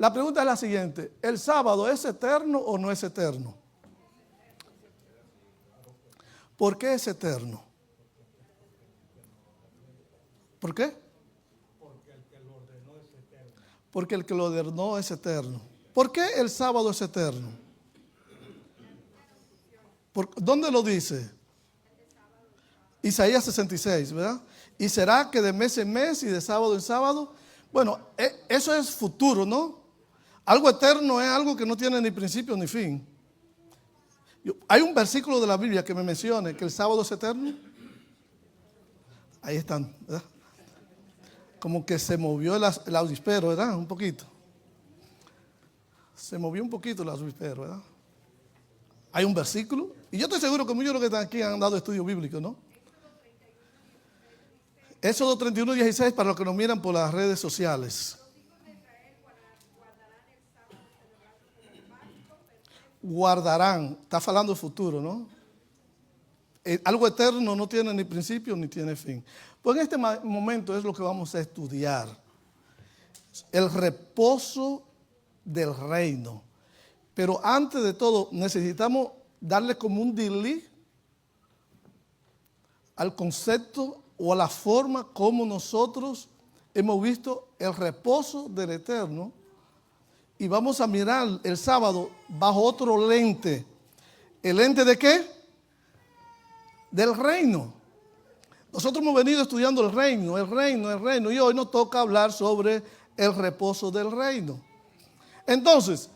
La pregunta es la siguiente: ¿el sábado es eterno o no es eterno? ¿Por qué es eterno? ¿Por qué? Porque el que lo ordenó es eterno. ¿Por qué el sábado es eterno? ¿Dónde lo dice? Isaías 66, ¿verdad? Y será que de mes en mes y de sábado en sábado. Bueno, eso es futuro, ¿no? Algo eterno es algo que no tiene ni principio ni fin. Hay un versículo de la Biblia que me mencione que el sábado es eterno. Ahí están, ¿verdad? Como que se movió el avispero, ¿verdad? Un poquito. Se movió un poquito el avispero, ¿verdad? Hay un versículo. Y yo estoy seguro que muchos de los que están aquí han dado estudio bíblico, ¿no? Éxodo 31:16 para los que nos miran por las redes sociales. Guardarán, está hablando de futuro, ¿no? Algo eterno no tiene ni principio ni tiene fin. Pues en este momento es lo que vamos a estudiar. El reposo del reino. Pero antes de todo necesitamos darle como un delay al concepto o a la forma como nosotros hemos visto el reposo del Eterno. Y vamos a mirar el sábado bajo otro lente. ¿El lente de qué? Del reino. Nosotros hemos venido estudiando el reino. Y hoy nos toca hablar sobre el reposo del reino. Entonces,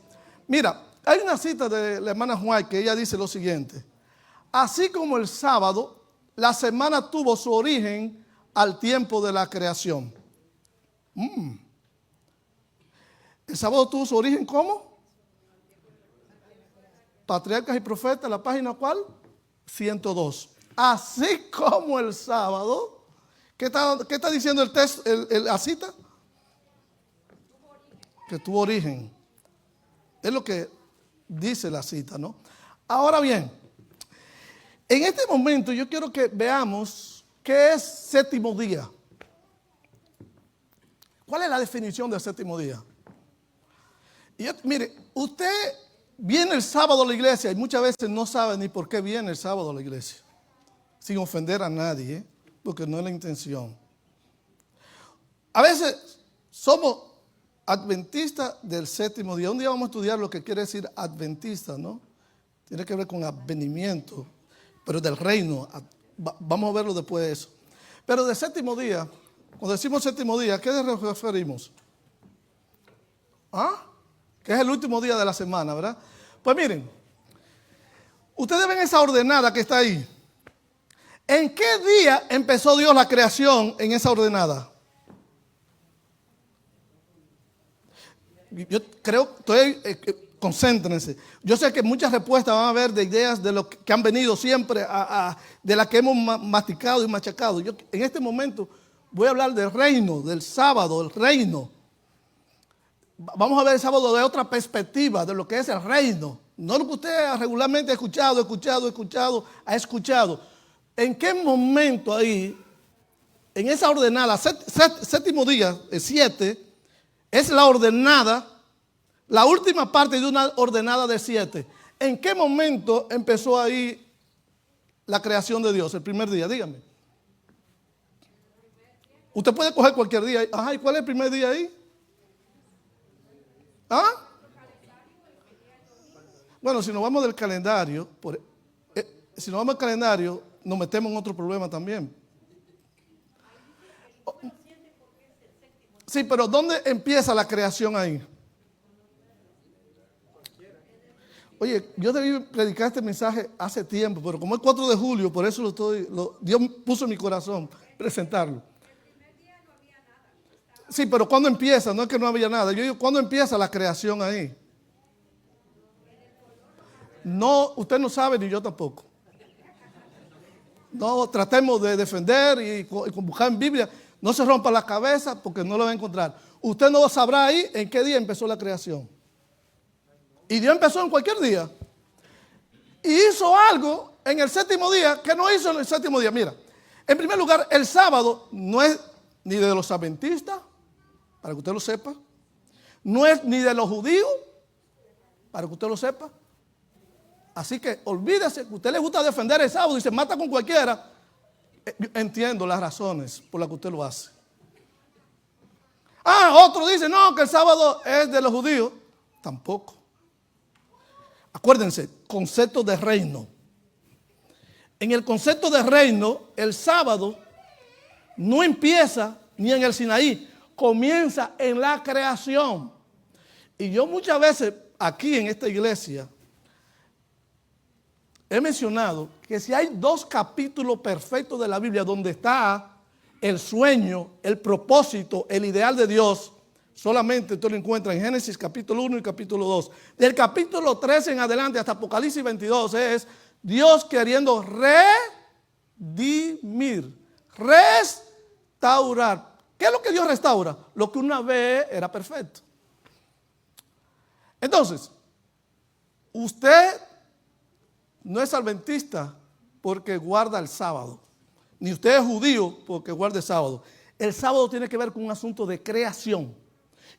mira, hay una cita de la hermana White que ella dice lo siguiente: así como el sábado, la semana tuvo su origen al tiempo de la creación. El sábado tuvo su origen ¿cómo? Patriarcas y Profetas, la página ¿cuál? 102. Así como el sábado, ¿qué está diciendo el texto, la cita? Que tuvo origen. Es lo que dice la cita, ¿no? Ahora bien, en este momento yo quiero que veamos qué es séptimo día. ¿Cuál es la definición del séptimo día? Mire, usted viene el sábado a la iglesia y muchas veces no sabe ni por qué viene el sábado a la iglesia. Sin ofender a nadie, porque no es la intención. A veces somos adventistas del séptimo día. Un día vamos a estudiar lo que quiere decir adventista, ¿no? Tiene que ver con advenimiento, pero del reino. Vamos a verlo después de eso. Pero del séptimo día, cuando decimos séptimo día, ¿a qué nos referimos? ¿Ah? Que es el último día de la semana, ¿verdad? Pues miren, ustedes ven esa ordenada que está ahí. ¿En qué día empezó Dios la creación en esa ordenada? Yo creo, concéntrense. Yo sé que muchas respuestas van a haber de ideas de lo que han venido siempre, de las que hemos masticado y machacado. Yo en este momento voy a hablar del reino, del sábado, el reino. Vamos a ver el sábado de otra perspectiva, de lo que es el reino. No lo que usted regularmente ha escuchado. ¿En qué momento ahí, en esa ordenada, séptimo día, 7, es la ordenada, la última parte de una ordenada de 7? ¿En qué momento empezó ahí la creación de Dios, el primer día? Dígame. Usted puede coger cualquier día. Ajá, ¿y cuál es el primer día ahí? ¿Ah? Bueno, si nos vamos del calendario, nos metemos en otro problema también. Sí, pero ¿dónde empieza la creación ahí? Oye, yo debí predicar este mensaje hace tiempo, pero como es 4 de julio, por eso Dios puso en mi corazón presentarlo. Sí, pero ¿cuándo empieza? No es que no había nada. Yo digo, ¿cuándo empieza la creación ahí? No, usted no sabe ni yo tampoco. No tratemos de defender y buscar en Biblia. No se rompa la cabeza porque no lo va a encontrar. Usted no sabrá ahí en qué día empezó la creación. Y Dios empezó en cualquier día. Y hizo algo en el séptimo día que no hizo en el séptimo día. Mira, en primer lugar, el sábado no es ni de los adventistas, para que usted lo sepa. no es ni de los judíos, para que usted lo sepa. Así que olvídese, que a usted le gusta defender el sábado y se mata con cualquiera. Entiendo las razones por las que usted lo hace. Otro dice, no, que el sábado es de los judíos. Tampoco. Acuérdense, concepto de reino. En el concepto de reino, el sábado no empieza ni en el Sinaí, comienza en la creación. Y yo muchas veces aquí en esta iglesia he mencionado que si hay 2 capítulos perfectos de la Biblia donde está el sueño, el propósito, el ideal de Dios, solamente usted lo encuentra en Génesis capítulo 1 y capítulo 2. Del capítulo 13 en adelante hasta Apocalipsis 22 es Dios queriendo redimir, restaurar. ¿Qué es lo que Dios restaura? Lo que una vez era perfecto. Entonces, usted no es adventista porque guarda el sábado, ni usted es judío porque guarda el sábado. El sábado tiene que ver con un asunto de creación.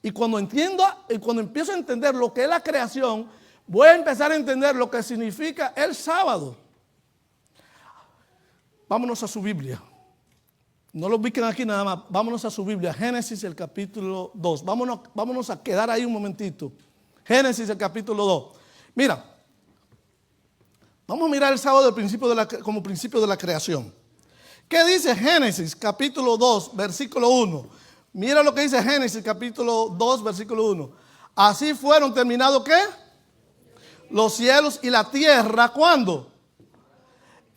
Y cuando empiezo a entender lo que es la creación, voy a empezar a entender lo que significa el sábado. Vámonos a su Biblia. No lo ubiquen aquí nada más. Vámonos a su Biblia. Génesis, el capítulo 2. Vámonos a quedar ahí un momentito. Génesis, el capítulo 2. Mira. Vamos a mirar el sábado como principio de la creación. ¿Qué dice Génesis, capítulo 2, versículo 1? Mira lo que dice Génesis, capítulo 2, versículo 1. Así fueron terminados, ¿qué? Los cielos y la tierra, ¿cuándo?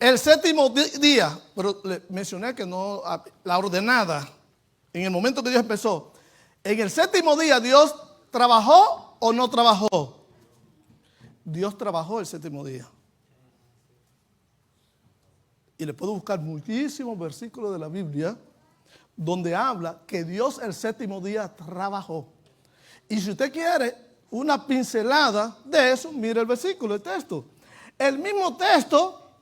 El séptimo día. Pero le mencioné que no, la ordenada, en el momento que Dios empezó. En el séptimo día, ¿Dios trabajó o no trabajó? Dios trabajó el séptimo día. Y le puedo buscar muchísimos versículos de la Biblia donde habla que Dios el séptimo día trabajó. Y si usted quiere una pincelada de eso, mire el versículo, el texto. El mismo texto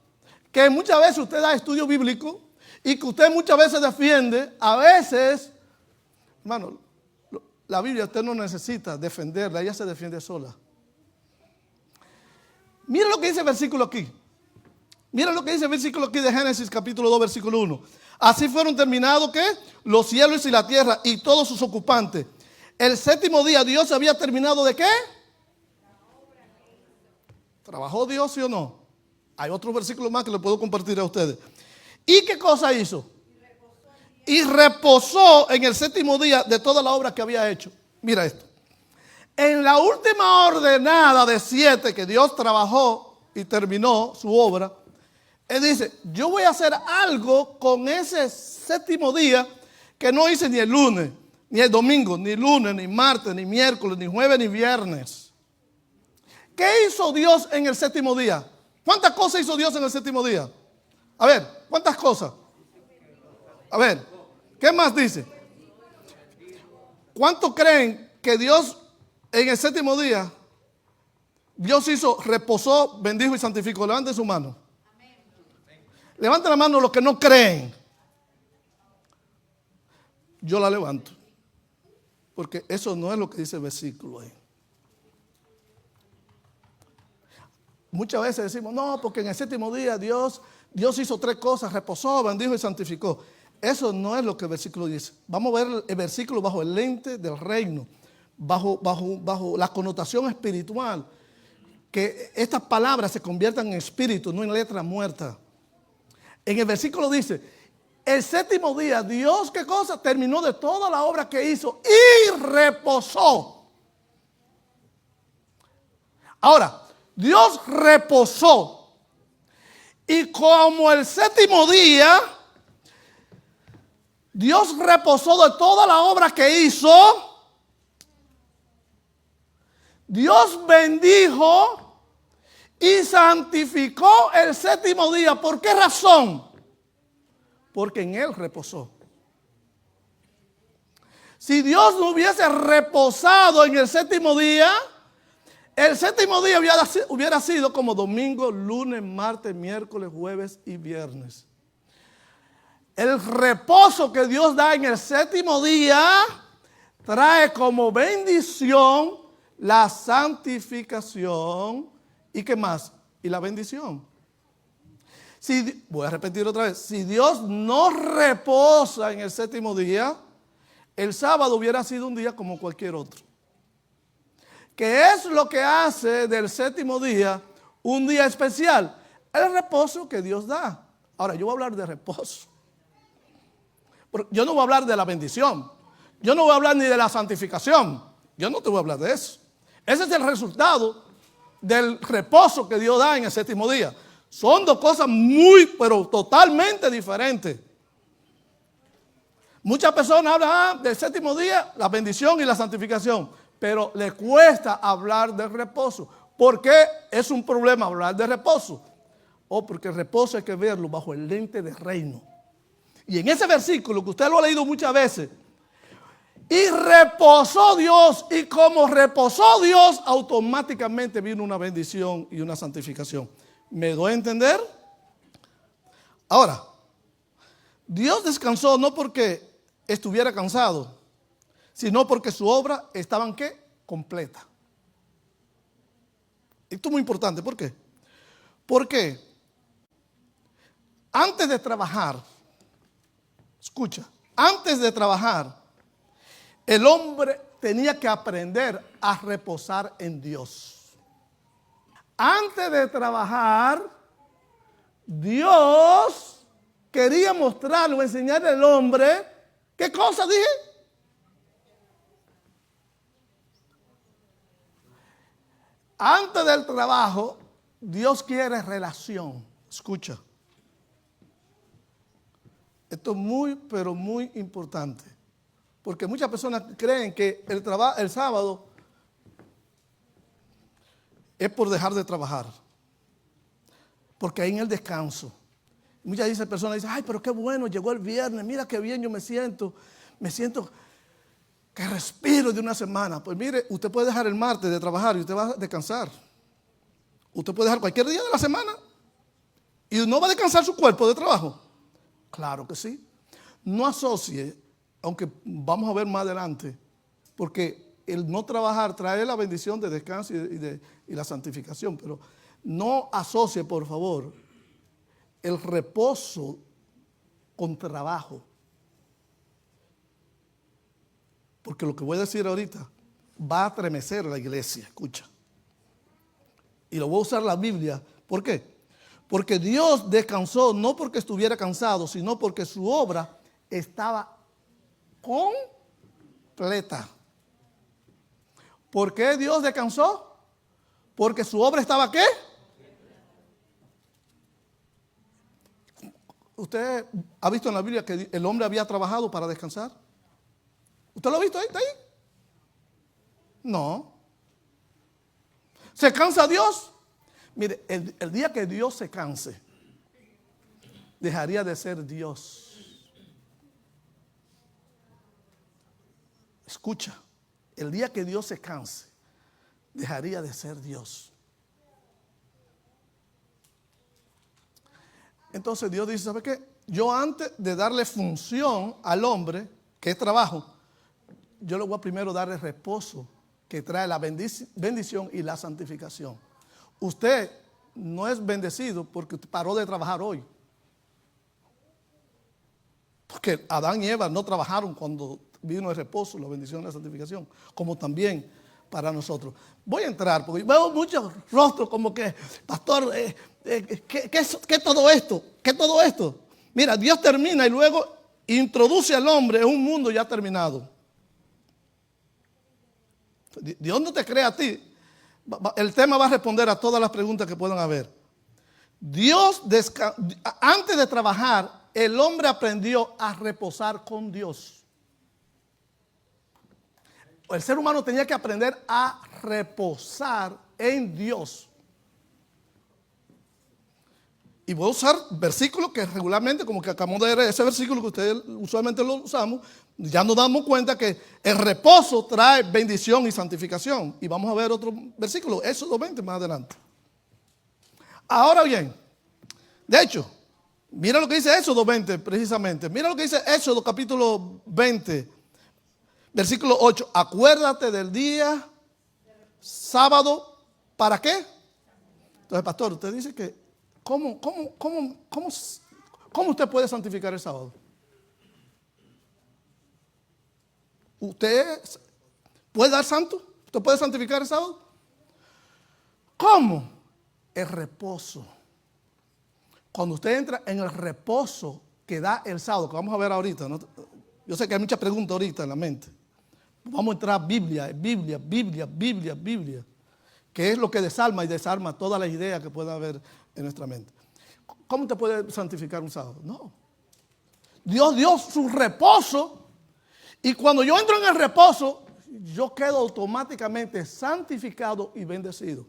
que muchas veces usted da estudio bíblico y que usted muchas veces defiende, a veces, hermano, la Biblia usted no necesita defenderla, ella se defiende sola. Mire lo que dice el versículo aquí. Mira lo que dice el versículo aquí de Génesis capítulo 2 versículo 1. Así fueron terminados ¿qué? Los cielos y la tierra y todos sus ocupantes. El séptimo día Dios había terminado ¿de qué? ¿Trabajó Dios, sí o no? Hay otro versículo más que le puedo compartir a ustedes. ¿Y qué cosa hizo? Y reposó en el séptimo día de toda la obra que había hecho. Mira esto. En la última ordenada de 7 que Dios trabajó y terminó su obra, Él dice, yo voy a hacer algo con ese séptimo día que no hice ni el lunes, ni el domingo, ni lunes, ni martes, ni miércoles, ni jueves, ni viernes. ¿Qué hizo Dios en el séptimo día? ¿Cuántas cosas hizo Dios en el séptimo día? A ver, ¿cuántas cosas? A ver, ¿qué más dice? ¿Cuántos creen que Dios en el séptimo día, Dios hizo, reposó, bendijo y santificó? Levanten su mano. Levanten la mano los que no creen. Yo la levanto. Porque eso no es lo que dice el versículo ahí. Muchas veces decimos, no, porque en el séptimo día Dios hizo 3 cosas, reposó, bendijo y santificó. Eso no es lo que el versículo dice. Vamos a ver el versículo bajo el lente del reino, bajo la connotación espiritual. Que estas palabras se conviertan en espíritu, no en letra muerta. En el versículo dice, el séptimo día Dios, ¿qué cosa? Terminó de toda la obra que hizo y reposó. Ahora, Dios reposó. Y como el séptimo día, Dios reposó de toda la obra que hizo, Dios bendijo y santificó el séptimo día. ¿Por qué razón? Porque en él reposó. Si Dios no hubiese reposado en el séptimo día hubiera sido como domingo, lunes, martes, miércoles, jueves y viernes. El reposo que Dios da en el séptimo día trae como bendición la santificación. ¿Y qué más? Y la bendición. Voy a repetir otra vez. Si Dios no reposa en el séptimo día, el sábado hubiera sido un día como cualquier otro. ¿Qué es lo que hace del séptimo día un día especial? El reposo que Dios da. Ahora, yo voy a hablar de reposo. Yo no voy a hablar de la bendición. Yo no voy a hablar ni de la santificación. Yo no te voy a hablar de eso. Ese es el resultado del reposo que Dios da en el séptimo día. Son dos cosas pero totalmente diferentes. Muchas personas hablan del séptimo día, la bendición y la santificación, pero le cuesta hablar del reposo. ¿Por qué es un problema hablar de reposo? Porque el reposo hay que verlo bajo el lente del reino. Y en ese versículo, que usted lo ha leído muchas veces, y reposó Dios, y como reposó Dios, automáticamente vino una bendición y una santificación. ¿Me doy a entender? Ahora, Dios descansó no porque estuviera cansado, sino porque su obra estaba ¿en qué? Completa. Esto es muy importante. ¿Por qué? Porque antes de trabajar, escucha, antes de trabajar, el hombre tenía que aprender a reposar en Dios. Antes de trabajar, Dios quería mostrarle o enseñarle al hombre, ¿qué cosa dije? Antes del trabajo, Dios quiere relación. Escucha. Esto es muy, pero muy importante. Porque muchas personas creen que el sábado es por dejar de trabajar. Porque ahí en el descanso. Muchas personas dicen, ay, pero qué bueno, llegó el viernes, mira qué bien yo me siento que respiro de una semana. Pues mire, usted puede dejar el martes de trabajar y usted va a descansar. Usted puede dejar cualquier día de la semana y no va a descansar su cuerpo de trabajo. Claro que sí. No asocie, aunque vamos a ver más adelante, porque el no trabajar trae la bendición de descanso y la santificación, pero no asocie, por favor, el reposo con trabajo. Porque lo que voy a decir ahorita va a estremecer la iglesia, escucha. Y lo voy a usar la Biblia. ¿Por qué? Porque Dios descansó no porque estuviera cansado, sino porque su obra estaba completa. ¿Por qué Dios descansó? Porque su obra estaba ¿qué? ¿Usted ha visto en la Biblia que el hombre había trabajado para descansar? ¿Usted lo ha visto ahí? ¿Está ahí? No. ¿Se cansa Dios? Mire, el día que Dios se canse, dejaría de ser Dios. Escucha, el día que Dios se canse, dejaría de ser Dios. Entonces Dios dice, ¿sabe qué? Yo antes de darle función al hombre, que es trabajo, yo le voy a primero darle reposo, que trae la bendición y la santificación. Usted no es bendecido porque paró de trabajar hoy. Porque Adán y Eva no trabajaron cuando vino el reposo, la bendición y la santificación, como también para nosotros. Voy a entrar porque veo muchos rostros como que, pastor, ¿qué es todo esto? ¿Qué es todo esto? Mira, Dios termina y luego introduce al hombre en un mundo ya terminado. Dios no te crea a ti. El tema va a responder a todas las preguntas que puedan haber. Antes de trabajar, el hombre aprendió a reposar con Dios. El ser humano tenía que aprender a reposar en Dios. Y voy a usar versículos que regularmente, como que acabamos de leer, ese versículo que ustedes usualmente lo usamos, ya nos damos cuenta que el reposo trae bendición y santificación. Y vamos a ver otro versículo, Éxodo 20 más adelante. Ahora bien, de hecho, mira lo que dice Éxodo 20 precisamente. Mira lo que dice Éxodo capítulo 20, Versículo 8. Acuérdate del día sábado. ¿Para qué? Entonces, pastor, usted dice que ¿cómo usted puede santificar el sábado? ¿Usted puede dar santo? ¿Usted puede santificar el sábado? ¿Cómo? El reposo. Cuando usted entra en el reposo que da el sábado, que vamos a ver ahorita, ¿no? Yo sé que hay muchas preguntas ahorita en la mente. Vamos a entrar a Biblia, que es lo que desarma y desarma todas las ideas que pueda haber en nuestra mente. ¿Cómo te puede santificar un sábado? No. Dios dio su reposo y cuando yo entro en el reposo, yo quedo automáticamente santificado y bendecido.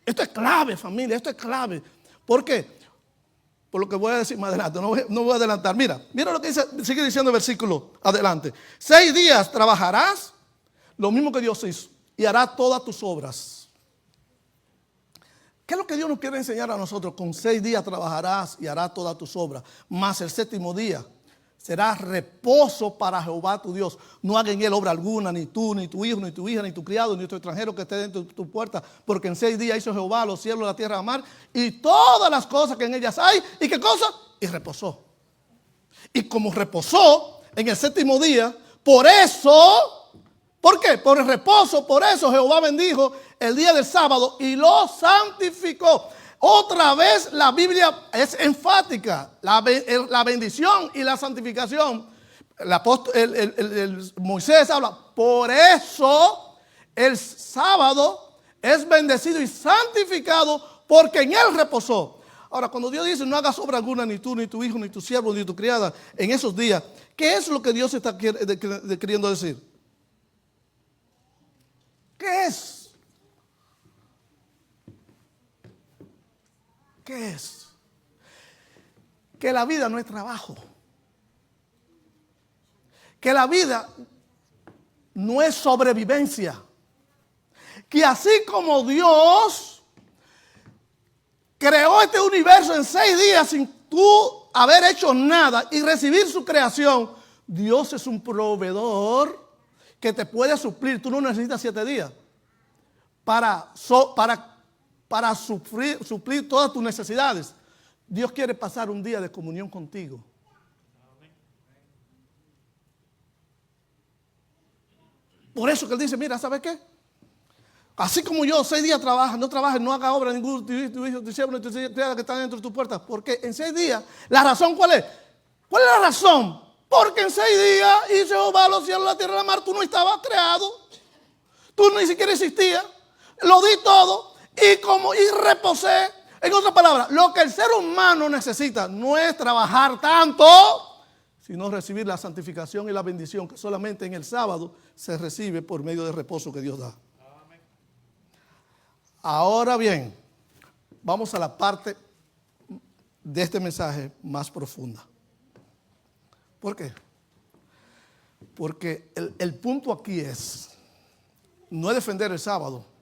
Esto es clave, familia, esto es clave. ¿Por qué? Por lo que voy a decir más adelante, no voy a adelantar. Mira lo que dice, sigue diciendo el versículo adelante. 6 días trabajarás, lo mismo que Dios hizo, y hará todas tus obras. ¿Qué es lo que Dios nos quiere enseñar a nosotros? Con 6 días trabajarás y harás todas tus obras, más el 7º día será reposo para Jehová tu Dios. No haga en él obra alguna, ni tú, ni tu hijo, ni tu hija, ni tu criado, ni tu extranjero que esté dentro de tu puerta, porque en 6 días hizo Jehová los cielos, la tierra, la mar, y todas las cosas que en ellas hay. ¿Y qué cosa? Y reposó. Y como reposó en el 7º día, por eso, ¿por qué? Por el reposo, por eso Jehová bendijo el día del sábado y lo santificó. Otra vez la Biblia es enfática, la bendición y la santificación. Moisés habla, por eso el sábado es bendecido y santificado porque en él reposó. Ahora, cuando Dios dice no hagas obra alguna, ni tú, ni tu hijo, ni tu siervo, ni tu criada en esos días, ¿qué es lo que Dios está queriendo decir? ¿Qué es? ¿Qué es? Que la vida no es trabajo. Que la vida no es sobrevivencia. Que así como Dios creó este universo en 6 días sin tú haber hecho nada y recibir su creación, Dios es un proveedor que te puede suplir. Tú no necesitas 7 días para suplir todas tus necesidades. Dios quiere pasar un día de comunión contigo. Por eso que él dice, mira, ¿sabes qué? Así como yo 6 días no trabajes, no haga obra ningún tu hijo, tu siervo, tu criada que está dentro de tu puerta. Porque en 6 días, ¿la razón cuál es? ¿Cuál es la razón? Porque en 6 días hizo Jehová los cielos, la tierra y la mar. Tú no estabas creado. Tú ni siquiera existías. Lo di todo. Y reposé. En otras palabras, lo que el ser humano necesita no es trabajar tanto, sino recibir la santificación y la bendición que solamente en el sábado se recibe por medio del reposo que Dios da. Amén. Ahora bien, vamos a la parte de este mensaje más profunda. ¿Por qué? Porque el punto aquí no es defender el sábado.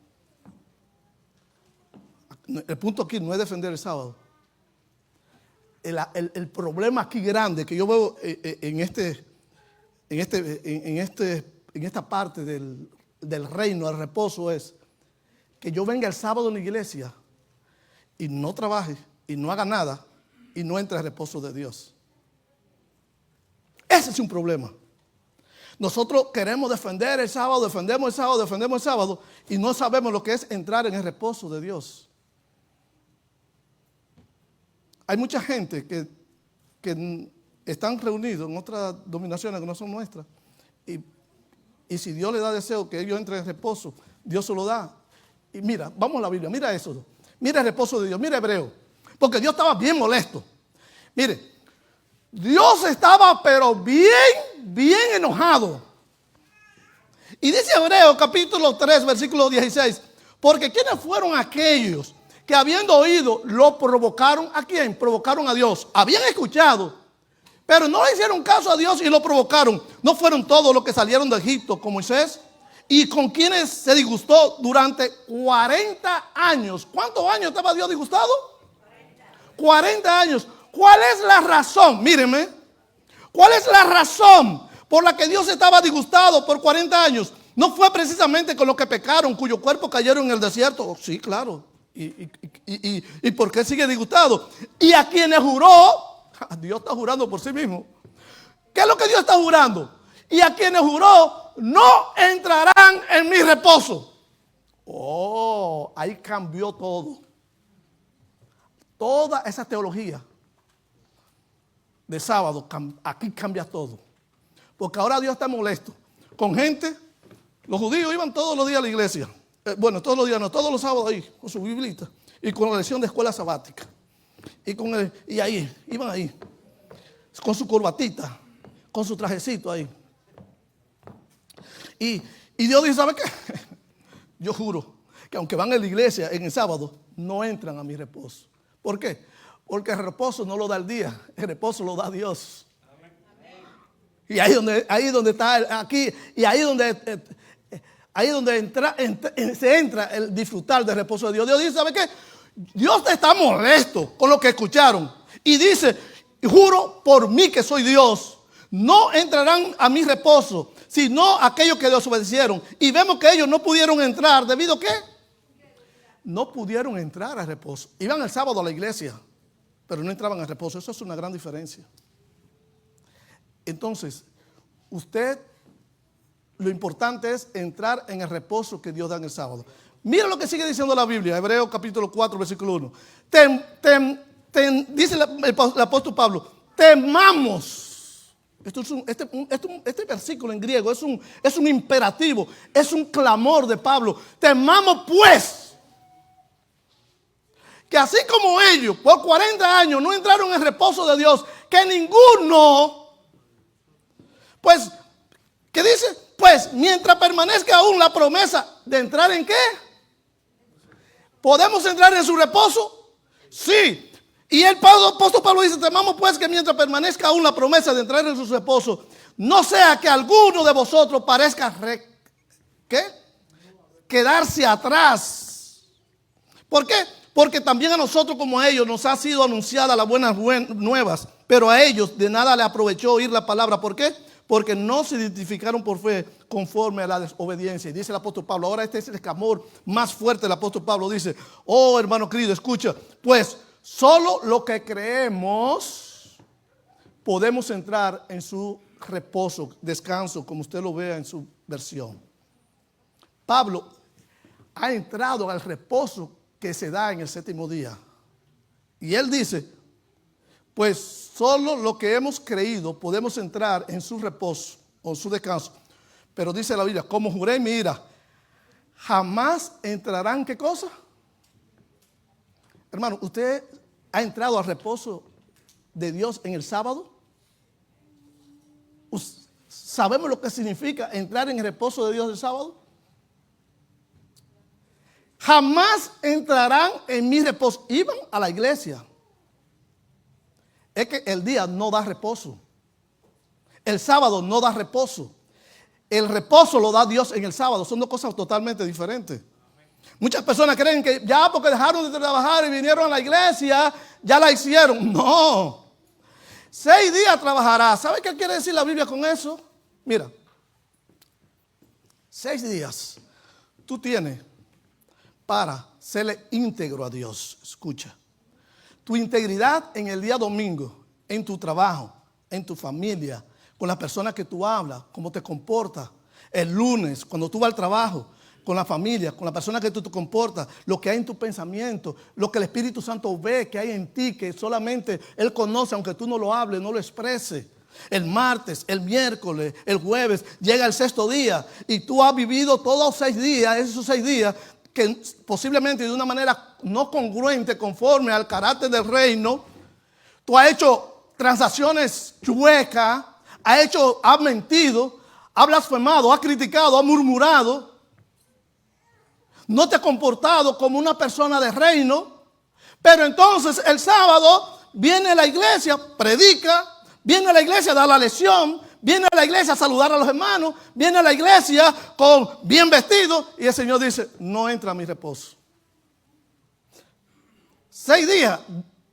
El punto aquí no es defender el sábado. El problema aquí grande que yo veo en esta parte del reino, el reposo, es que yo venga el sábado en la iglesia y no trabaje y no haga nada y no entre al reposo de Dios. Ese es un problema. Nosotros queremos defender el sábado, defendemos el sábado y no sabemos lo que es entrar en el reposo de Dios. Hay mucha gente que están reunidos en otras dominaciones que no son nuestras. Y si Dios le da deseo que ellos entren en reposo, Dios se lo da. Y mira, vamos a la Biblia, mira eso. Mira el reposo de Dios, mira Hebreo. Porque Dios estaba bien molesto. Mire, Dios estaba pero bien enojado. Y dice Hebreo capítulo 3, versículo 16. Porque ¿quiénes fueron aquellos que habiendo oído lo provocaron? ¿A quién? Provocaron a Dios. Habían escuchado, pero no le hicieron caso a Dios y lo provocaron. ¿No fueron todos los que salieron de Egipto con Moisés? Y con quienes se disgustó durante 40 años. ¿Cuántos años estaba Dios disgustado? 40 años. ¿Cuál es la razón? Mírenme. ¿Cuál es la razón por la que Dios estaba disgustado por 40 años, no fue precisamente con los que pecaron, cuyos cuerpos cayeron en el desierto. Oh, sí, claro. ¿Y por qué sigue disgustado? Y a quienes juró, Dios está jurando por sí mismo. ¿Qué es lo que Dios está jurando? Y a quienes juró, no entrarán en mi reposo. Oh, ahí cambió todo. Toda esa teología de sábado, aquí cambia todo. Porque ahora Dios está molesto con gente. Los judíos iban todos los días a la iglesia. Bueno, todos los días, no, todos los sábados ahí, con su biblita y con la lección de escuela sabática. Y ahí, iban ahí, con su corbatita, con su trajecito ahí. Y Dios dice, ¿sabe qué? Yo juro que aunque van a la iglesia en el sábado, no entran a mi reposo. ¿Por qué? Porque el reposo no lo da el día, el reposo lo da Dios. Y ahí donde está, aquí, y ahí donde se entra el disfrutar del reposo de Dios. Dios dice, ¿sabe qué? Dios está molesto con lo que escucharon. Y dice, juro por mí que soy Dios, no entrarán a mi reposo, sino aquellos que desobedecieron. Y vemos que ellos no pudieron entrar, ¿debido a qué? No pudieron entrar al reposo. Iban el sábado a la iglesia, pero no entraban al reposo. Eso es una gran diferencia. Entonces, lo importante es entrar en el reposo que Dios da en el sábado. Mira lo que sigue diciendo la Biblia, Hebreos capítulo 4, versículo 1. Dice el apóstol Pablo, temamos. Este versículo en griego es un imperativo, es un clamor de Pablo. Temamos pues, que así como ellos por 40 años no entraron en el reposo de Dios, que ninguno, pues, ¿qué dice? Pues mientras permanezca aún la promesa de entrar en qué? ¿Podemos entrar en su reposo? Sí. Y el apóstol Pablo dice, temamos pues que mientras permanezca aún la promesa de entrar en su reposo, no sea que alguno de vosotros parezca quedarse atrás. ¿Por qué? Porque también a nosotros como a ellos nos ha sido anunciada las buenas nuevas, pero a ellos de nada le aprovechó oír la palabra. ¿Por qué? Porque no se identificaron por fe conforme a la desobediencia. Y dice el apóstol Pablo, ahora este es el clamor más fuerte del apóstol Pablo. Dice, oh hermano querido, escucha, pues solo lo que creemos podemos entrar en su reposo, descanso, como usted lo vea en su versión. Pablo ha entrado al reposo que se da en el séptimo día. Y él dice, pues solo lo que hemos creído podemos entrar en su reposo o su descanso. Pero dice la Biblia, como juré en mi ira, jamás entrarán, ¿qué cosa? Hermano, ¿usted ha entrado al reposo de Dios en el sábado? ¿Sabemos lo que significa entrar en el reposo de Dios el sábado? Jamás entrarán en mi reposo. Iban a la iglesia. Es que el día no da reposo. El sábado no da reposo. El reposo lo da Dios en el sábado. Son dos cosas totalmente diferentes. Muchas personas creen que ya porque dejaron de trabajar y vinieron a la iglesia, ya la hicieron. No. 6 días trabajará. ¿Sabe qué quiere decir la Biblia con eso? Mira. 6 días. Tú tienes para serle íntegro a Dios. Escucha. Tu integridad en el día domingo, en tu trabajo, en tu familia, con las personas que tú hablas, cómo te comportas. El lunes, cuando tú vas al trabajo, con la familia, con la persona que tú te comportas, lo que hay en tu pensamiento, lo que el Espíritu Santo ve que hay en ti, que solamente Él conoce, aunque tú no lo hables, no lo expreses. El martes, el miércoles, el jueves, llega el 6º día y tú has vivido todos 6 días, esos 6 días, que posiblemente de una manera no congruente conforme al carácter del reino, tú has hecho transacciones chuecas, has mentido, has blasfemado, has criticado, has murmurado, no te has comportado como una persona de reino, pero entonces el sábado viene a la iglesia, predica, viene a la iglesia a dar la lección, viene a la iglesia a saludar a los hermanos, viene a la iglesia con bien vestido y el Señor dice, no entra a mi reposo. 6 días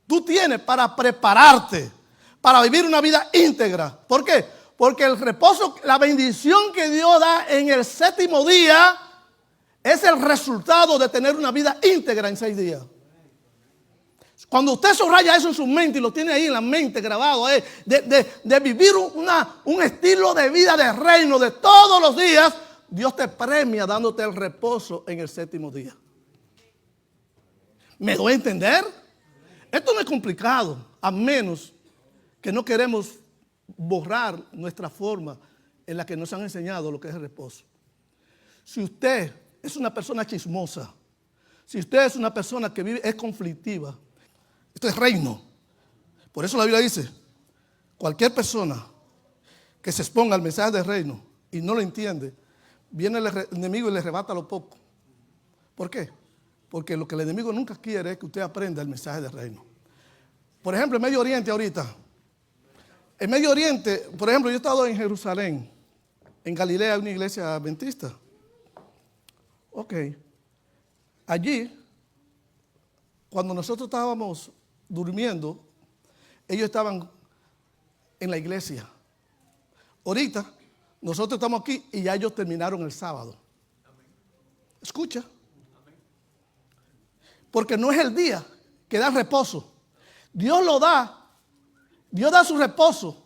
tú tienes para prepararte, para vivir una vida íntegra. ¿Por qué? Porque el reposo, la bendición que Dios da en el séptimo día es el resultado de tener una vida íntegra en 6 días. Cuando usted subraya eso en su mente y lo tiene ahí en la mente grabado, de vivir un estilo de vida de reino de todos los días, Dios te premia dándote el reposo en el séptimo día. ¿Me doy a entender? Esto no es complicado, a menos que no queremos borrar nuestra forma en la que nos han enseñado lo que es el reposo. Si usted es una persona chismosa, si usted es una persona que vive, es conflictiva, esto es reino. Por eso la Biblia dice, cualquier persona que se exponga al mensaje del reino y no lo entiende, viene el enemigo y le arrebata lo poco. ¿Por qué? Porque lo que el enemigo nunca quiere es que usted aprenda el mensaje del reino. Por ejemplo, en Medio Oriente ahorita. En Medio Oriente, por ejemplo, yo he estado en Jerusalén, en Galilea, una iglesia adventista. Ok. Allí, cuando nosotros estábamos durmiendo, ellos estaban en la iglesia. Ahorita, nosotros estamos aquí y ya ellos terminaron el sábado. Escucha. Porque no es el día que da reposo. Dios lo da. Dios da su reposo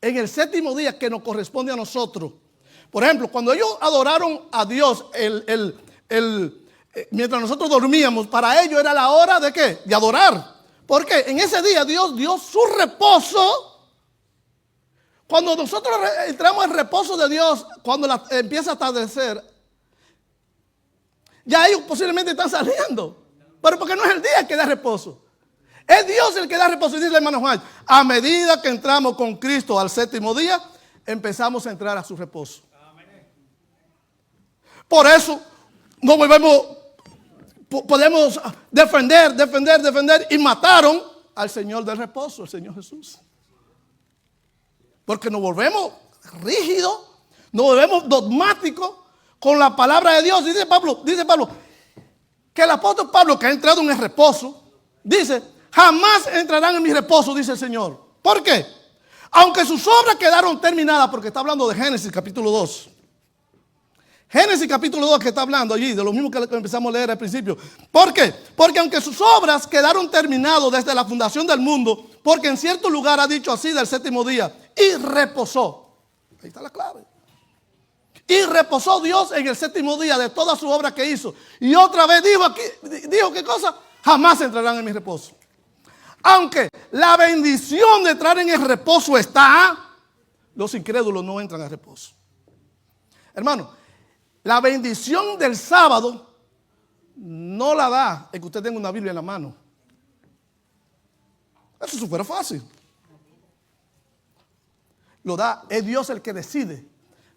en el séptimo día que nos corresponde a nosotros. Por ejemplo, cuando ellos adoraron a Dios mientras nosotros dormíamos, para ellos era la hora de ¿qué? De adorar. Porque en ese día Dios dio su reposo. Cuando nosotros entramos en el reposo de Dios, cuando empieza a atardecer, ya ellos posiblemente están saliendo. Pero porque no es el día que da reposo. Es Dios el que da reposo. Y dice el hermano Juan, a medida que entramos con Cristo al séptimo día, empezamos a entrar a su reposo. Por eso no podemos defender y mataron al Señor del reposo, el Señor Jesús. Porque nos volvemos rígidos, nos volvemos dogmáticos con la palabra de Dios. Dice Pablo que el apóstol Pablo, que ha entrado en el reposo, dice, jamás entrarán en mi reposo, dice el Señor. ¿Por qué? Aunque sus obras quedaron terminadas, porque está hablando de Génesis capítulo 2. Génesis capítulo 2 que está hablando allí, de lo mismo que empezamos a leer al principio. ¿Por qué? Porque aunque sus obras quedaron terminadas desde la fundación del mundo, porque en cierto lugar ha dicho así del séptimo día, y reposó. Ahí está la clave. Y reposó Dios en el séptimo día de toda su obra que hizo. Y otra vez dijo ¿qué cosa? Jamás entrarán en mi reposo. Aunque la bendición de entrar en el reposo está, los incrédulos no entran al reposo. Hermano, la bendición del sábado no la da el que usted tenga una Biblia en la mano. Eso es súper fácil. Lo da, es Dios el que decide.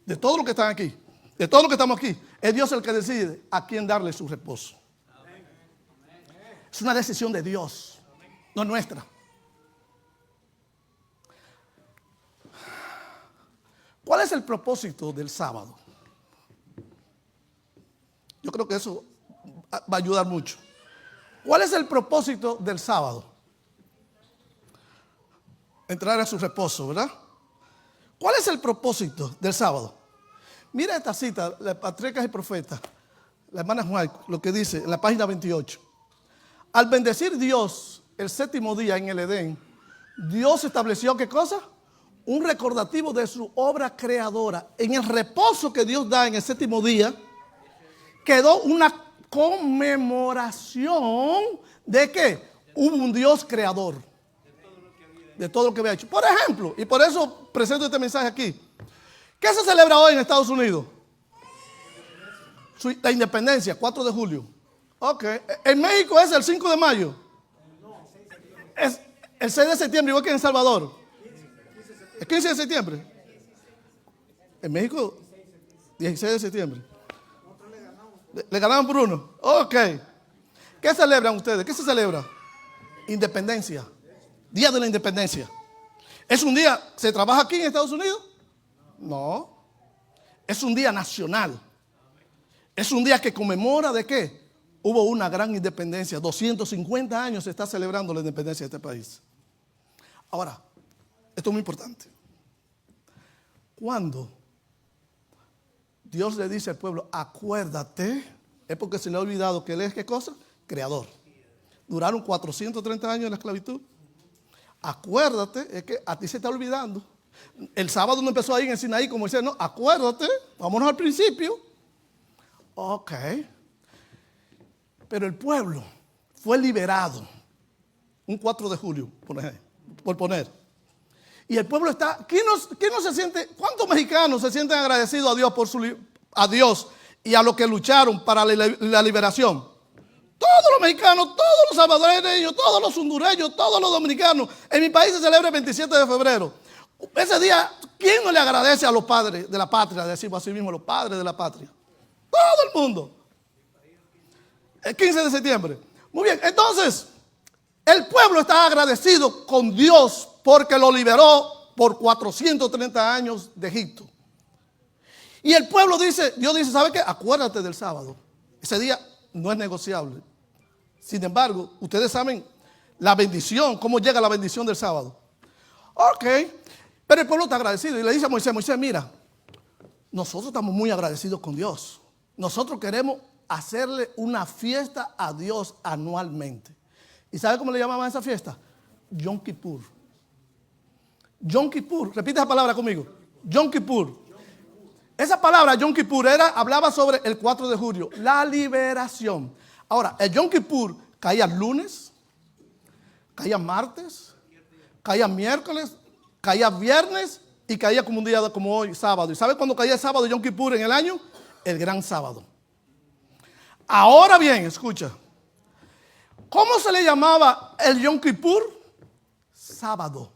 De todos los que están aquí, de todos los que estamos aquí, es Dios el que decide a quién darle su reposo. Es una decisión de Dios, no nuestra. ¿Cuál es el propósito del sábado? Yo creo que eso va a ayudar mucho. ¿Cuál es el propósito del sábado? Entrar a su reposo, ¿verdad? ¿Cuál es el propósito del sábado? Mira esta cita, la Patriarcas y Profetas, la hermana Juan, lo que dice en la página 28. Al bendecir Dios el séptimo día en el Edén, Dios estableció ¿qué cosa? Un recordativo de su obra creadora. En el reposo que Dios da en el séptimo día, quedó una conmemoración de que hubo un Dios creador. De todo lo que había hecho. Por ejemplo, y por eso presento este mensaje aquí. ¿Qué se celebra hoy en Estados Unidos? La independencia, 4 de julio. Ok. En México es el 5 de mayo. Es el 6 de septiembre, igual que en El Salvador. ¿El 15 de septiembre? En México, 16 de septiembre. ¿Le ganaron por uno? Ok. ¿Qué celebran ustedes? ¿Qué se celebra? Independencia. Día de la Independencia. ¿Es un día, se trabaja aquí en Estados Unidos? No. Es un día nacional. Es un día que conmemora de qué? Hubo una gran independencia. 250 años se está celebrando la independencia de este país. Ahora, esto es muy importante. Cuando Dios le dice al pueblo, acuérdate, es porque se le ha olvidado que Él es, ¿qué cosa? Creador. Duraron 430 años en la esclavitud. Acuérdate, es que a ti se está olvidando. El sábado no empezó ahí en el Sinaí como dice, no, acuérdate, vámonos al principio. Ok. Pero el pueblo fue liberado un 4 de julio, por poner. Y el pueblo está, ¿quién no se siente, cuántos mexicanos se sienten agradecidos a Dios a Dios y a los que lucharon para la liberación? Todos los mexicanos, todos los salvadoreños, todos los hondureños, todos los dominicanos. En mi país se celebra el 27 de febrero. Ese día, ¿quién no le agradece a los padres de la patria? Decimos así mismo, los padres de la patria. Todo el mundo. El 15 de septiembre. Muy bien, entonces, el pueblo está agradecido con Dios porque lo liberó por 430 años de Egipto. Y el pueblo dice, Dios dice, ¿sabe qué? Acuérdate del sábado. Ese día no es negociable. Sin embargo, ustedes saben la bendición, cómo llega la bendición del sábado. Ok, pero el pueblo está agradecido y le dice a Moisés, Moisés, mira, nosotros estamos muy agradecidos con Dios. Nosotros queremos hacerle una fiesta a Dios anualmente. ¿Y sabe cómo le llamaban a esa fiesta? Yom Kippur. Yom Kippur, repite esa palabra conmigo. Yom Kippur. Esa palabra Yom Kippur hablaba sobre el 4 de julio, la liberación. Ahora, el Yom Kippur caía lunes, caía martes, caía miércoles, caía viernes y caía como un día como hoy, sábado. ¿Y sabe cuándo caía el sábado Yom Kippur en el año? El gran sábado. Ahora bien, escucha. ¿Cómo se le llamaba el Yom Kippur? Sábado.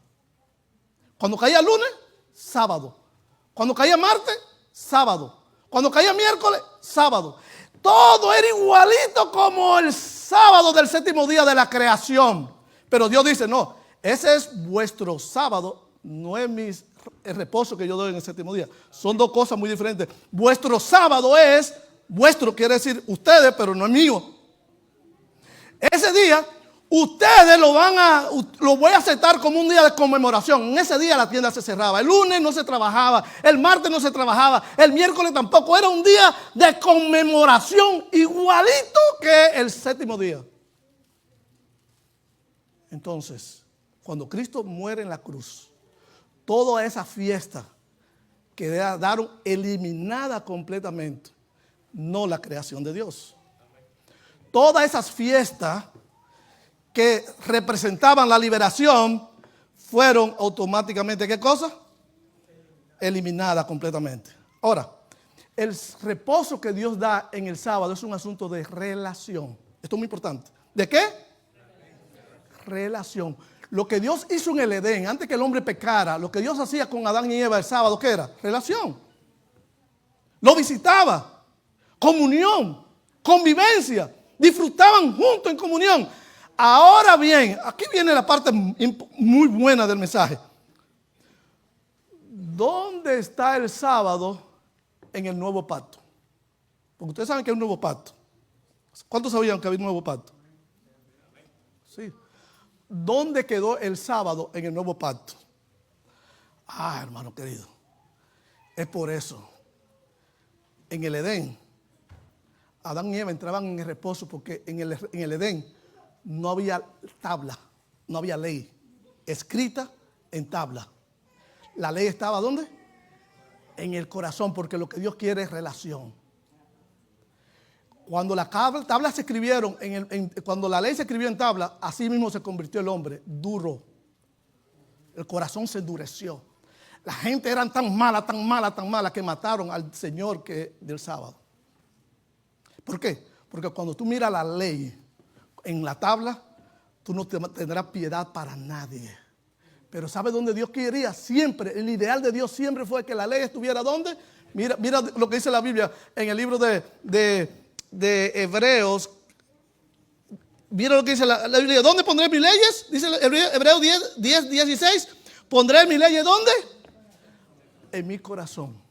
Cuando caía lunes, sábado. Cuando caía martes, sábado. Cuando caía miércoles, sábado. Todo era igualito como el sábado del séptimo día de la creación. Pero Dios dice, no, ese es vuestro sábado, no es el reposo que yo doy en el séptimo día. Son dos cosas muy diferentes. Vuestro sábado es, vuestro quiere decir ustedes, pero no es mío. Ese día, ustedes lo voy a aceptar como un día de conmemoración. En ese día la tienda se cerraba. El lunes no se trabajaba, el martes no se trabajaba, el miércoles tampoco. Era un día de conmemoración igualito que el séptimo día. Entonces, cuando Cristo muere en la cruz, toda esa fiesta quedaron eliminada completamente. No la creación de Dios. Todas esas fiestas que representaban la liberación fueron automáticamente, ¿qué cosa? Eliminadas completamente. Ahora, el reposo que Dios da en el sábado es un asunto de relación. Esto es muy importante. ¿De qué? Relación. Lo que Dios hizo en el Edén, antes que el hombre pecara, lo que Dios hacía con Adán y Eva el sábado, ¿qué era? Relación. Lo visitaba. Comunión. Convivencia. Disfrutaban juntos en comunión. Ahora bien, aquí viene la parte muy buena del mensaje. ¿Dónde está el sábado en el nuevo pacto? Porque ustedes saben que hay un nuevo pacto. ¿Cuántos sabían que había un nuevo pacto? Sí. ¿Dónde quedó el sábado en el nuevo pacto? Hermano querido, es por eso. En el Edén, Adán y Eva entraban en el reposo porque en el Edén no había tabla, no había ley escrita en tabla. La ley estaba ¿dónde? En el corazón, porque lo que Dios quiere es relación. Cuando las tablas se escribieron, cuando la ley se escribió en tabla, así mismo se convirtió el hombre duro. El corazón se endureció. La gente era tan mala que mataron al Señor del sábado. ¿Por qué? Porque cuando tú miras la ley en la tabla, tú no tendrás piedad para nadie. Pero ¿sabes dónde Dios quería? Siempre, el ideal de Dios siempre fue que la ley estuviera ¿dónde? Mira lo que dice la Biblia en el libro de Hebreos. Mira lo que dice la Biblia. ¿Dónde pondré mis leyes? Dice Hebreos 10:16. ¿Pondré mis leyes dónde? En mi corazón.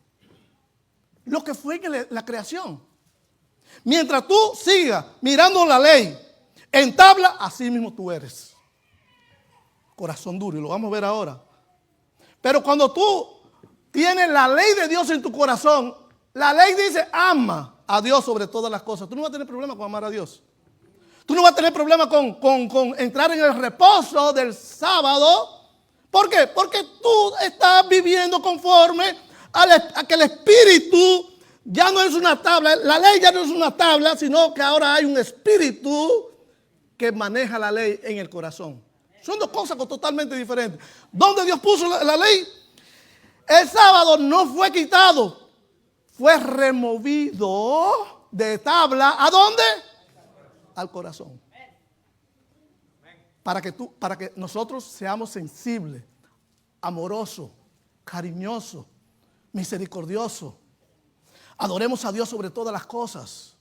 Lo que fue en la creación. Mientras tú sigas mirando la ley en tabla, así mismo tú eres. Corazón duro, y lo vamos a ver ahora. Pero cuando tú tienes la ley de Dios en tu corazón, la ley dice ama a Dios sobre todas las cosas. Tú no vas a tener problema con amar a Dios. Tú no vas a tener problema con entrar en el reposo del sábado. ¿Por qué? Porque tú estás viviendo conforme a que el Espíritu ya no es una tabla. La ley ya no es una tabla, sino que ahora hay un Espíritu que maneja la ley en el corazón. Son dos cosas totalmente diferentes. ¿Dónde Dios puso la ley? El sábado no fue quitado, fue removido de tabla. ¿A dónde? Al corazón. Para que nosotros seamos sensibles, amorosos, cariñosos, misericordiosos. Adoremos a Dios sobre todas las cosas.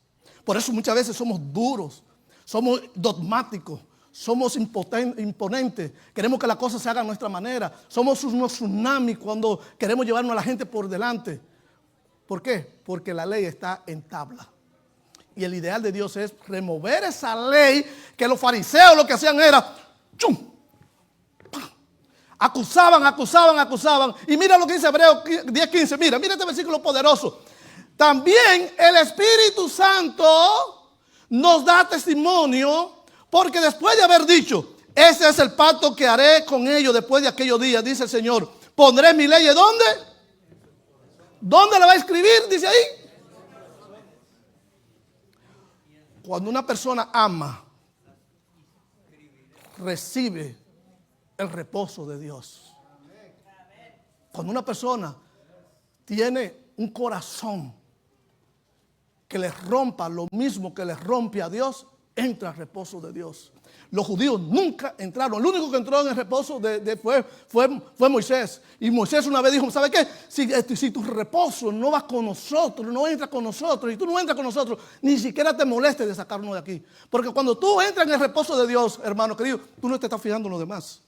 Por eso muchas veces somos duros, somos dogmáticos, somos imponentes. Queremos que las cosas se hagan a nuestra manera. Somos unos tsunamis cuando queremos llevarnos a la gente por delante. ¿Por qué? Porque la ley está en tabla. Y el ideal de Dios es remover esa ley que los fariseos lo que hacían era ¡chum! Acusaban. Y mira lo que dice Hebreos 10:15. Mira este versículo poderoso. También el Espíritu Santo nos da testimonio, porque después de haber dicho, ese es el pacto que haré con ellos después de aquellos días, dice el Señor, pondré mi ley, ¿dónde? ¿Dónde la va a escribir? Dice ahí. Cuando una persona ama, recibe el reposo de Dios. Cuando una persona tiene un corazón que le rompa lo mismo que le rompe a Dios, entra al reposo de Dios. Los judíos nunca entraron. El único que entró en el reposo fue Moisés. Y Moisés una vez dijo, ¿sabe qué? Si tu reposo no va con nosotros, no entra con nosotros, y tú no entras con nosotros, ni siquiera te molestes de sacarnos de aquí. Porque cuando tú entras en el reposo de Dios, hermano querido, tú no te estás fijando en los demás,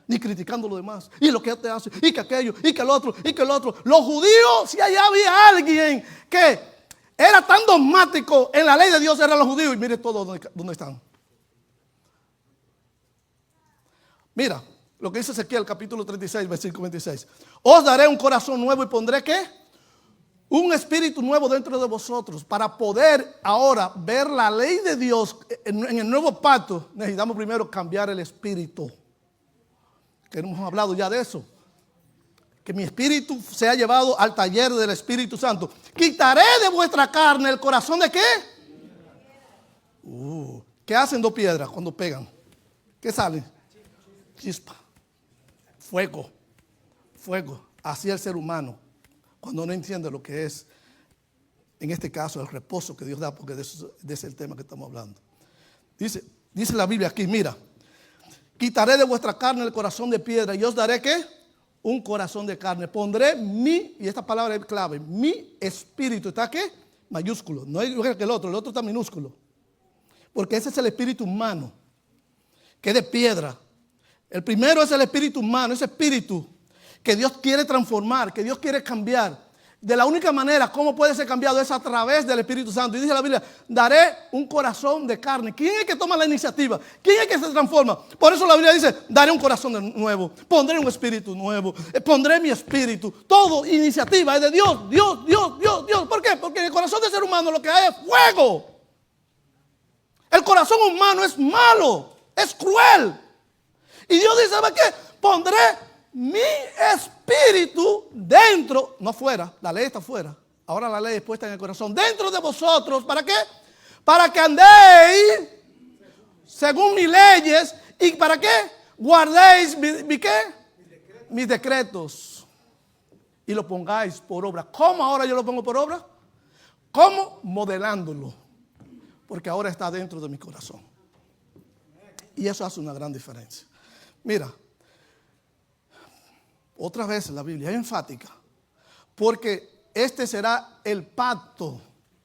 ni criticando a los demás, y lo que te hace, y que aquello, y que el otro, y que el otro. Los judíos, si allá había alguien que era tan dogmático en la ley de Dios, eran los judíos. Y mire todos dónde están. Mira lo que dice Ezequiel capítulo 36, versículo 26. Os daré un corazón nuevo y pondré ¿qué? Un espíritu nuevo dentro de vosotros. Para poder ahora ver la ley de Dios en el nuevo pacto, necesitamos primero cambiar el espíritu. Que hemos hablado ya de eso. Que mi espíritu sea llevado al taller del Espíritu Santo. Quitaré de vuestra carne el corazón ¿de qué? ¿Qué hacen dos piedras cuando pegan? ¿Qué sale? Chispa. Fuego. Así es el ser humano cuando no entiende lo que es, en este caso, el reposo que Dios da, porque de ese es el tema que estamos hablando. Dice la Biblia aquí, mira. Quitaré de vuestra carne el corazón de piedra y os daré ¿qué? Un corazón de carne. Pondré y esta palabra es clave, mi espíritu. ¿Está qué? Mayúsculo. No es igual que el otro está minúsculo. Porque ese es el espíritu humano, que es de piedra. El primero es el espíritu humano, ese espíritu que Dios quiere transformar, que Dios quiere cambiar. De la única manera como puede ser cambiado es a través del Espíritu Santo. Y dice la Biblia, daré un corazón de carne. ¿Quién es que toma la iniciativa? ¿Quién es que se transforma? Por eso la Biblia dice, daré un corazón nuevo, pondré un espíritu nuevo, pondré mi espíritu. Todo iniciativa es de Dios. ¿Por qué? Porque en el corazón del ser humano lo que hay es fuego. El corazón humano es malo, es cruel. Y Dios dice, ¿sabe qué? Pondré mi espíritu dentro, no fuera, la ley está fuera. Ahora la ley es puesta en el corazón, dentro de vosotros. ¿Para qué? Para que andéis según mis leyes. ¿Y para qué? Guardéis mis decretos. Y lo pongáis por obra. ¿Cómo ahora yo lo pongo por obra? ¿Cómo? Modelándolo. Porque ahora está dentro de mi corazón. Y eso hace una gran diferencia. Mira, otra vez la Biblia es enfática, porque este será el pacto,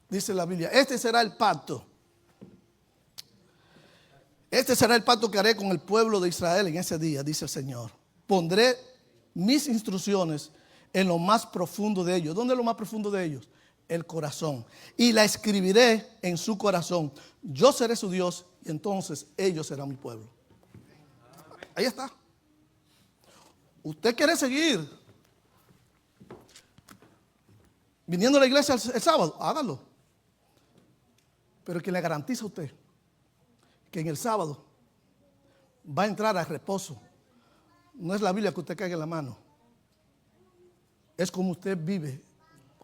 dice la Biblia, este será el pacto. Este será el pacto que haré con el pueblo de Israel en ese día, dice el Señor. Pondré mis instrucciones en lo más profundo de ellos. ¿Dónde es lo más profundo de ellos? El corazón. Y la escribiré en su corazón. Yo seré su Dios y entonces ellos serán mi pueblo. Ahí está. Usted quiere seguir viniendo a la iglesia el sábado, hágalo. Pero quien le garantiza a usted que en el sábado va a entrar al reposo, no es la Biblia que usted caiga en la mano, es como usted vive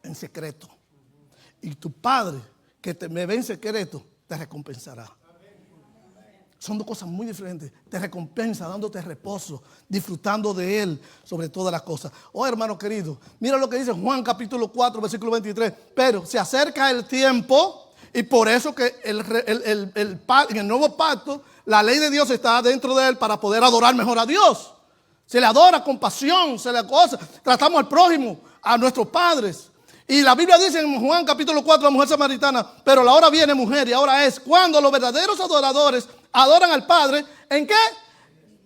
en secreto. Y tu Padre, que me ve en secreto, te recompensará. Son dos cosas muy diferentes. Te recompensa dándote reposo, disfrutando de Él sobre todas las cosas. Oh, hermano querido, mira lo que dice Juan capítulo 4, versículo 23. Pero se acerca el tiempo, y por eso que en el nuevo pacto, la ley de Dios está dentro de él para poder adorar mejor a Dios. Se le adora con pasión, se le goza. Tratamos al prójimo, a nuestros padres. Y la Biblia dice en Juan capítulo 4, la mujer samaritana, pero la hora viene, mujer, y ahora es cuando los verdaderos adoradores adoran al Padre. ¿En qué?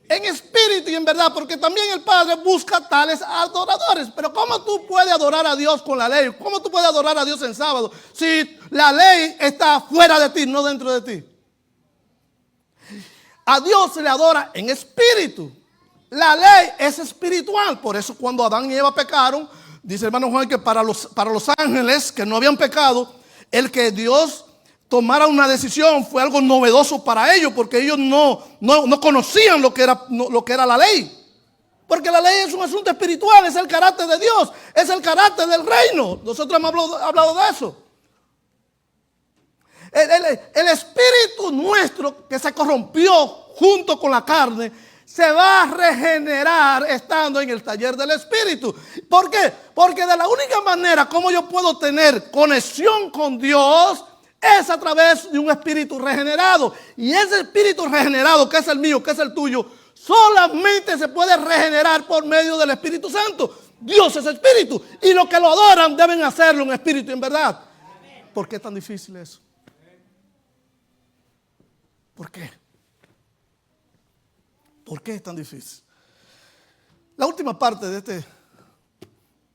En espíritu y en verdad, porque también el Padre busca tales adoradores. Pero ¿cómo tú puedes adorar a Dios con la ley? ¿Cómo tú puedes adorar a Dios en sábado si la ley está fuera de ti, no dentro de ti? A Dios se le adora en espíritu. La ley es espiritual. Por eso cuando Adán y Eva pecaron, dice el hermano Juan que para los ángeles que no habían pecado, el que Dios tomara una decisión fue algo novedoso para ellos, porque ellos no conocían lo que era la ley. Porque la ley es un asunto espiritual, es el carácter de Dios, es el carácter del reino. Nosotros hemos hablado de eso. El espíritu nuestro que se corrompió junto con la carne se va a regenerar estando en el taller del espíritu. ¿Por qué? Porque de la única manera como yo puedo tener conexión con Dios es a través de un espíritu regenerado. Y ese espíritu regenerado, que es el mío, que es el tuyo, solamente se puede regenerar por medio del Espíritu Santo. Dios es espíritu, y los que lo adoran deben hacerlo en espíritu y en verdad. ¿Por qué es tan difícil eso? ¿Por qué? ¿Por qué es tan difícil? La última parte de este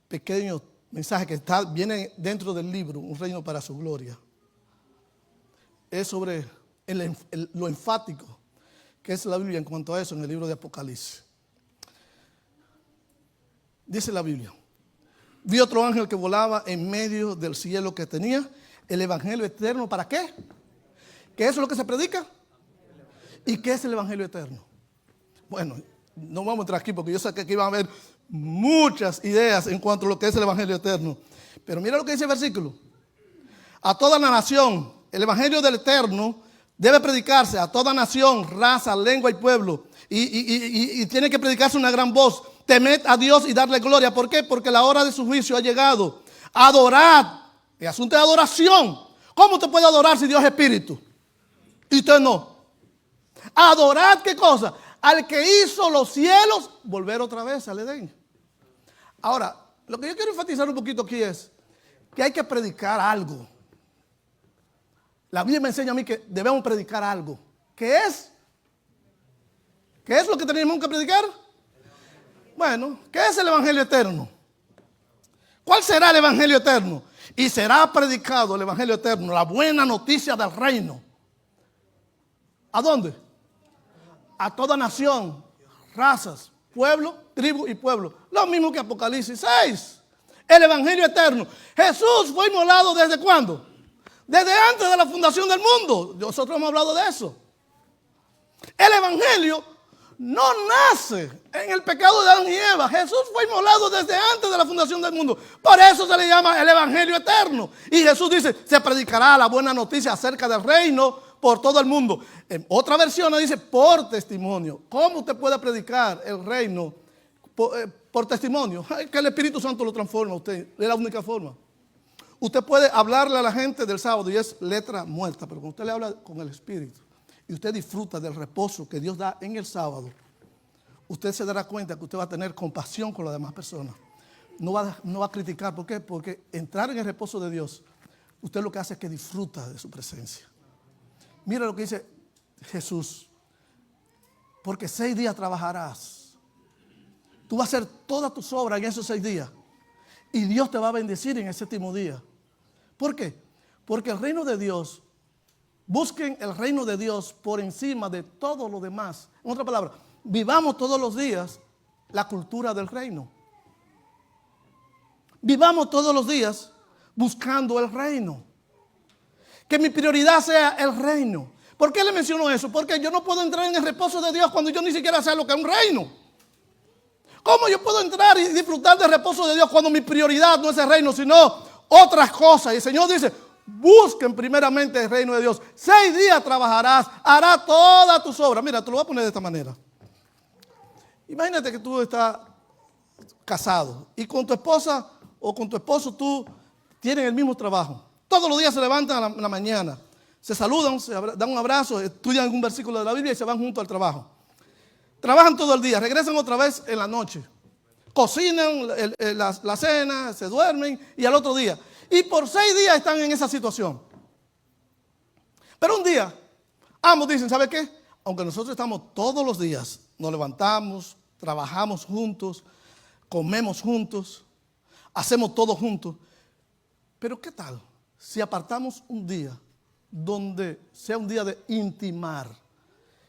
pequeño mensaje que viene dentro del libro, Un reino para su gloria, es sobre lo enfático que es la Biblia en cuanto a eso en el libro de Apocalipsis. Dice la Biblia: vi otro ángel que volaba en medio del cielo, que tenía el evangelio eterno. ¿Para qué? ¿Qué es lo que se predica? ¿Y qué es el evangelio eterno? Bueno, no vamos a entrar aquí porque yo sé que aquí van a haber muchas ideas en cuanto a lo que es el evangelio eterno. Pero mira lo que dice el versículo: a toda la nación, el evangelio del eterno debe predicarse a toda nación, raza, lengua y pueblo. Y tiene que predicarse una gran voz. Temed a Dios y darle gloria. ¿Por qué? Porque la hora de su juicio ha llegado. Adorad. El asunto de adoración. ¿Cómo te puede adorar si Dios es espíritu y usted no? Adorad, ¿qué cosa? Al que hizo los cielos, volver otra vez al Edén. Ahora, lo que yo quiero enfatizar un poquito aquí es que hay que predicar algo. La Biblia me enseña a mí que debemos predicar algo. ¿Qué es? ¿Qué es lo que tenemos que predicar? Bueno, ¿qué es el evangelio eterno? ¿Cuál será el evangelio eterno? Y será predicado el evangelio eterno, la buena noticia del reino. ¿A dónde? A toda nación, razas, pueblo, tribu y pueblo. Lo mismo que Apocalipsis 6. El evangelio eterno. Jesús fue inmolado ¿desde cuándo? Desde antes de la fundación del mundo. Nosotros hemos hablado de eso. El evangelio no nace en el pecado de Adán y Eva. Jesús fue inmolado desde antes de la fundación del mundo. Por eso se le llama el evangelio eterno. Y Jesús dice, se predicará la buena noticia acerca del reino por todo el mundo. En otra versión dice por testimonio. ¿Cómo usted puede predicar el reino por testimonio? Que el Espíritu Santo lo transforma a usted. Es la única forma. Usted puede hablarle a la gente del sábado y es letra muerta, pero cuando usted le habla con el Espíritu y usted disfruta del reposo que Dios da en el sábado, usted se dará cuenta que usted va a tener compasión con las demás personas. No va a criticar. ¿Por qué? Porque entrar en el reposo de Dios, usted lo que hace es que disfruta de su presencia. Mira lo que dice Jesús: porque 6 días trabajarás. Tú vas a hacer todas tus obras en esos 6 días. Y Dios te va a bendecir en el 7º día. ¿Por qué? Porque el reino de Dios, busquen el reino de Dios por encima de todo lo demás. En otra palabra, vivamos todos los días la cultura del reino. Vivamos todos los días buscando el reino. Que mi prioridad sea el reino. ¿Por qué le menciono eso? Porque yo no puedo entrar en el reposo de Dios cuando yo ni siquiera sé lo que es un reino. ¿Cómo yo puedo entrar y disfrutar del reposo de Dios cuando mi prioridad no es el reino, sino otras cosas? Y el Señor dice, busquen primeramente el reino de Dios. 6 días trabajarás, hará todas tus obras. Mira, te lo voy a poner de esta manera. Imagínate que tú estás casado y con tu esposa o con tu esposo tú tienen el mismo trabajo. Todos los días se levantan en la mañana, se saludan, se dan un abrazo, estudian algún versículo de la Biblia y se van juntos al trabajo. Trabajan todo el día, regresan otra vez en la noche. Cocinan la cena, se duermen y al otro día. Y por 6 días están en esa situación. Pero un día, ambos dicen, ¿sabe qué? Aunque nosotros estamos todos los días, nos levantamos, trabajamos juntos, comemos juntos, hacemos todo juntos. Pero ¿qué tal si apartamos un día donde sea un día de intimar,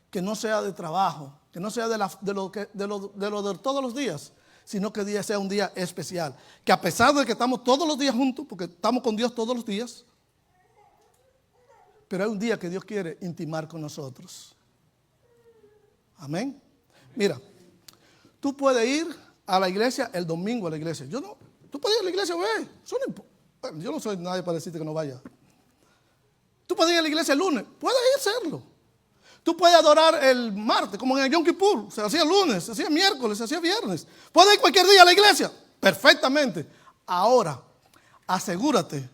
que no sea de trabajo, que no sea de lo de todos los días, sino que el día sea un día especial? Que a pesar de que estamos todos los días juntos, porque estamos con Dios todos los días, pero hay un día que Dios quiere intimar con nosotros. Amén. Mira, tú puedes ir a la iglesia el domingo a la iglesia. Yo no, tú puedes ir a la iglesia, güey. Bueno, yo no soy nadie para decirte que no vaya. Tú puedes ir a la iglesia el lunes, puedes ir a hacerlo. Tú puedes adorar el martes, como en el Yom Kippur, se hacía el lunes, se hacía el miércoles, se hacía el viernes. Puedes ir cualquier día a la iglesia, perfectamente. Ahora, asegúrate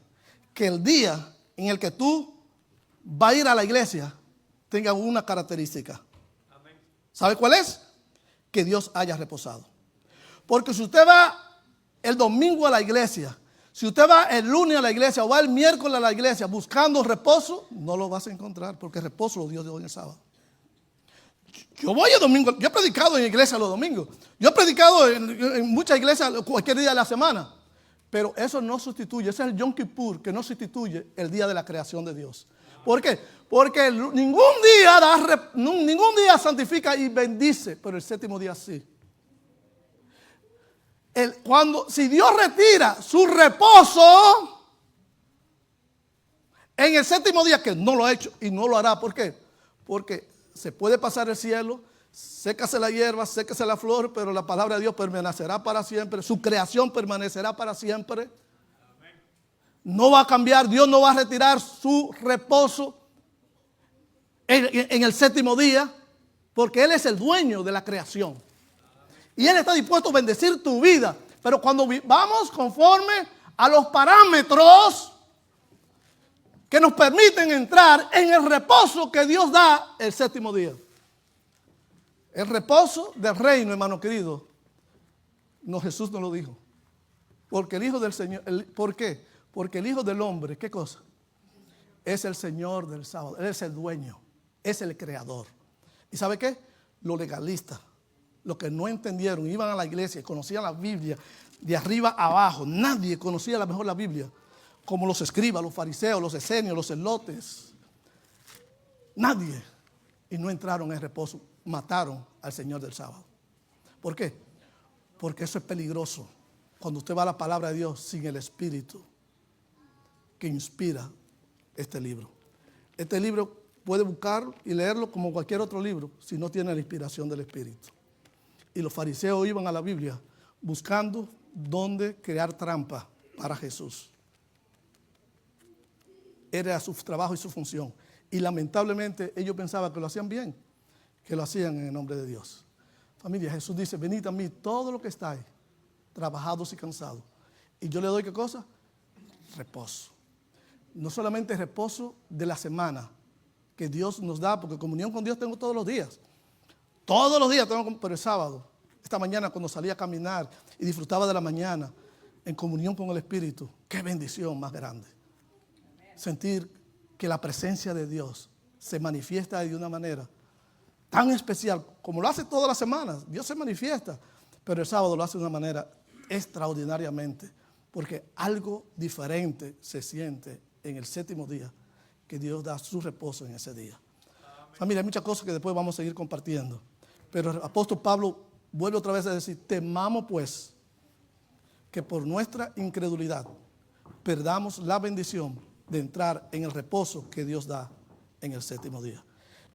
que el día en el que tú vas a ir a la iglesia tenga una característica. ¿Sabe cuál es? Que Dios haya reposado. Porque si usted va el domingo a la iglesia, si usted va el lunes a la iglesia o va el miércoles a la iglesia buscando reposo, no lo vas a encontrar, porque reposo lo dio Dios en el sábado. Yo voy el domingo, yo he predicado en iglesia los domingos, yo he predicado en muchas iglesias cualquier día de la semana, pero eso no sustituye, ese es el Yom Kippur que no sustituye el día de la creación de Dios. ¿Por qué? Porque ningún día santifica y bendice, pero el séptimo día sí. Si Dios retira su reposo en el séptimo día, que no lo ha hecho y no lo hará, ¿por qué? Porque se puede pasar el cielo, sécase la hierba, sécase la flor, pero la palabra de Dios permanecerá para siempre, su creación permanecerá para siempre. No va a cambiar, Dios no va a retirar su reposo en el séptimo día, porque Él es el dueño de la creación. Y Él está dispuesto a bendecir tu vida. Pero cuando vamos conforme a los parámetros que nos permiten entrar en el reposo que Dios da el séptimo día. El reposo del reino, hermano querido. No, Jesús no lo dijo. Porque el Hijo del Señor, ¿por qué? Porque el Hijo del Hombre, ¿qué cosa? Es el Señor del sábado. Él es el dueño, es el creador. ¿Y sabe qué? Los legalistas, los que no entendieron, iban a la iglesia, conocían la Biblia de arriba a abajo. Nadie conocía mejor la Biblia, como los escribas, los fariseos, los esenios, los celotes. Nadie. Y no entraron en reposo, mataron al Señor del sábado. ¿Por qué? Porque eso es peligroso. Cuando usted va a la palabra de Dios sin el Espíritu que inspira este libro. Este libro puede buscar y leerlo como cualquier otro libro si no tiene la inspiración del Espíritu. Y los fariseos iban a la Biblia buscando dónde crear trampa para Jesús. Era su trabajo y su función. Y lamentablemente ellos pensaban que lo hacían bien, que lo hacían en el nombre de Dios. Familia, Jesús dice, venid a mí todo lo que estáis, trabajados y cansados. Y yo le doy, ¿qué cosa? Reposo. No solamente reposo de la semana que Dios nos da, porque comunión con Dios tengo todos los días. Todos los días tengo, pero el sábado, esta mañana cuando salí a caminar y disfrutaba de la mañana en comunión con el Espíritu, qué bendición más grande. Sentir que la presencia de Dios se manifiesta de una manera tan especial, como lo hace todas las semanas. Dios se manifiesta, pero el sábado lo hace de una manera extraordinariamente, porque algo diferente se siente en el séptimo día, que Dios da su reposo en ese día. Familia, hay muchas cosas que después vamos a seguir compartiendo, pero el apóstol Pablo vuelve otra vez a decir, temamos pues que por nuestra incredulidad perdamos la bendición de entrar en el reposo que Dios da en el séptimo día.